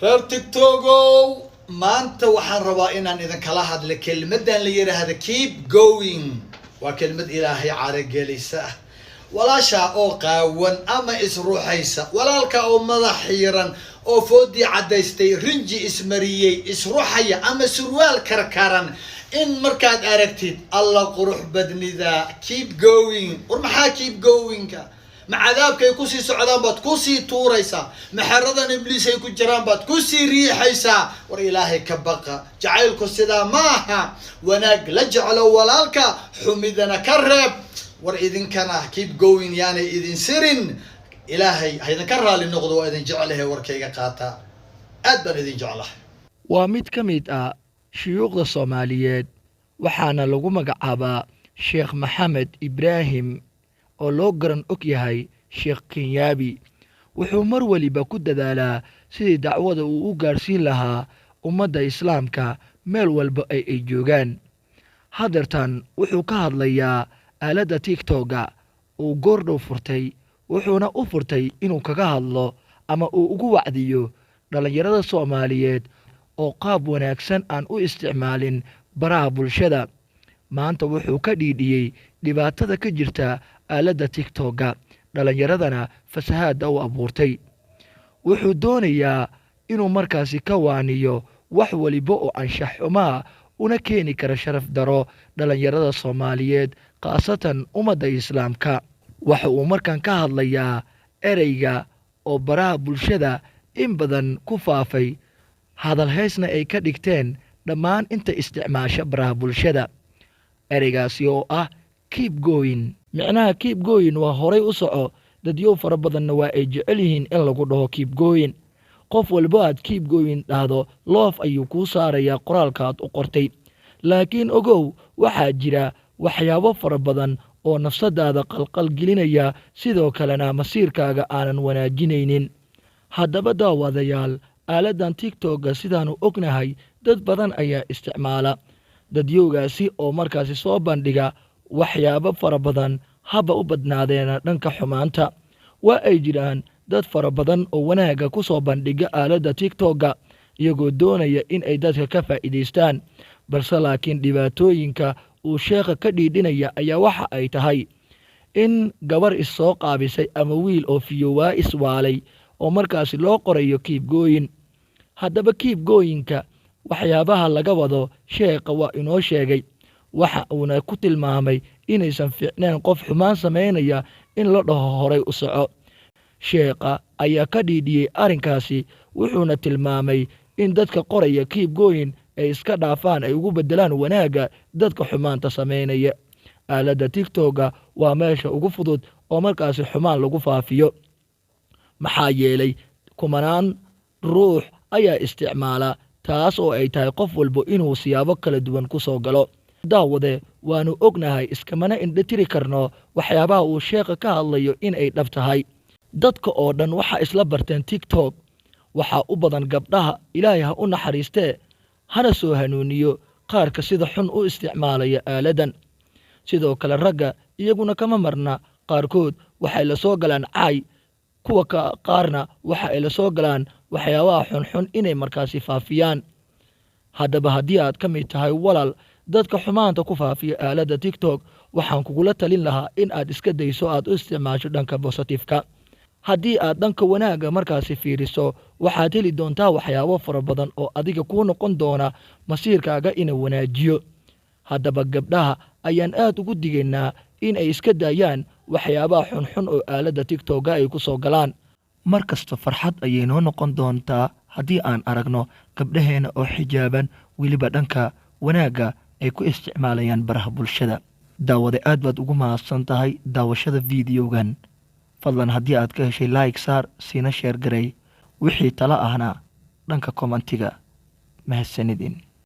reer tiktokow maanta waxaan rabaa inaan idin kala hadlo kelmadan la yiraahdo keep going waa kelmad ilaahay caragelisa walaasha oo qaawan ama isruuxaysa walaalka oo madax xiran oo foodi cadaystay rinji ismariyay isruuxaya ama surwaal karkaran in markaad aragtid alla qurux badnida keep going maxaa keep going ka macadaabkay ku sii socdaan baad ku sii tuuraysaa maxaradan ibliis ay ku jiraan baad ku sii riixaysaa war ilaahay ka baqa jacaylku sidaa maaha wanaag la jeclo walaalka xumidana ka reeb war idinkana keep going yani idin sirin ilaahay haydan ka raali noqdo waa idin jecelahay warkayga qaata aad baan idin jecelahay waa mid ka mid ah shuyuukhda Soomaaliyeed waxaana lagu magacaabaa Sheekh Maxamed Ibraahim oo loo garan og yahay Sheekh Kenyaabi wuxuu mar waliba ku dadaalaa sidii dacwada uu u gaarsiin lahaa ummadda islaamka meel walba ay joogaan hadartan wuxuu ka hadlayaa aalada TikTok-ga uu goordhow furtay wuxuuna u furtay inuu kaga hadlo ama uu ugu wacdiyo dhalinyarada Soomaaliyeed oo qaab wanaagsan aan u isticmaalin baraha bulshada maanta wuxuu ka dhiidhiyay dhibaatada ka jirta aalada TikTok-ga dhalinyaradana fasahaad u abuurtay wuxuu doonayaa inuu markaasi ka waaniyo wax waliba oo anshax xumaa una keeni kara sharaf daro dhalinyarada Soomaaliyeed qaasatan ummadda islaamka waxa uu markaan ka hadlayaa ereyga oo baraha bulshada in badan ku faafay hadal heesna ay ka dhigteen dhammaan inta isticmaasha baraha bulshada ereygaasi oo ah keep going macnaha keep going waa horay u soco dadyo fara badanna waa ay jecel yihiin in lagu dhaho keep going qof walba aad keep going dhahdo loof ayuu kuu saarayaa qoraalkaad u qortay laakiin ogow waxaa jira waxyaabo fara badan oo nafsadaada qalqal gelinaya sidoo kalena masiirkaaga aanan wanaajinaynin haddaba daawadayaal aaladan TikTok-ga sidaanu ognahay dad badan ayaa isticmaala dadyoogaasi oo markaasi soo bandhiga waxyaabo fara badan haba u badnaadeena dhanka xumaanta waa ay jiraan dad fara badan oo wanaaga ku soo bandhiga aalada TikTok-ga iyagoo doonaya in ay dadka ka faa'iideystaan balse laakiin dhibaatooyinka uu sheekha ka dhiidhinaya ayaa waxa ay tahay in gabar is soo qaabisay ama wiil oo fiyowaa iswaalay oo markaasi loo qorayo keep going haddaba keep going-ka waxyaabaha laga wado sheekha waa inoo sheegay waxa uuna ku tilmaamay inaysan fiicneen qof xumaan sameynaya in la dhaho horay u soco sheekha ayaa ka dhiidhiyey arrinkaasi wuxuuna tilmaamay in dadka qoraya keep going ay iska dhaafaan ay ugu bedelaan wanaagga dadka xumaanta sameynaya aalada TikTok-ga waa meesha ugu fudud oo markaasi xumaan lagu faafiyo maxaa yeelay kumanaan ruux ayaa isticmaala taas oo ay tahay qof walba inuu siyaabo kala duwan ku soo galo daawade waanu ognahay iskamana indhatiri karno waxyaabaha uu sheekha ka hadlayo in ay dhab tahay dadka oo dhan waxa isla barteen TikTok waxa u badan gabdhaha ilaahay ha u naxariistee hana soo hanuuniyo qaarka sida xun u isticmaalaya aaladan sidoo kale ragga iyaguna kama marna qaarkood waxay la soo galaan caay kuwa qaarna waxa ay la soo galaan waxyaabaha xunxun inay markaasi faafiyaan haddaba haddii aad ka mid tahay walaal dadka xumaanta ku faafiya aalada TikTok waxaan kugula talin lahaa in aad iska dayso aad u isticmaasho dhanka positive-ka haddii aad dhanka wanaagga markaasi fiiriso waxaad heli doontaa waxyaabo fara badan oo adiga kuu noqon doona masiirkaaga inuu wanaajiyo haddaba gabdhaha ayaan aad ugu digaynaa in ay iska daayaan waxyaabaha xunxun oo aalada TikTok-ga ay ku soo galaan mar kasta farxad ayay noo noqon doontaa haddii aan aragno gabdhaheena oo xijaaban weliba dhanka wanaagga ay ku isticmaalayaan baraha bulshada daawade aad baad ugu mahadsan tahay daawashada fiidiyogan fadlan haddii aad ka heshay like saar siina sheer garay wixii tala ahna dhanka commentiga mahadsanidin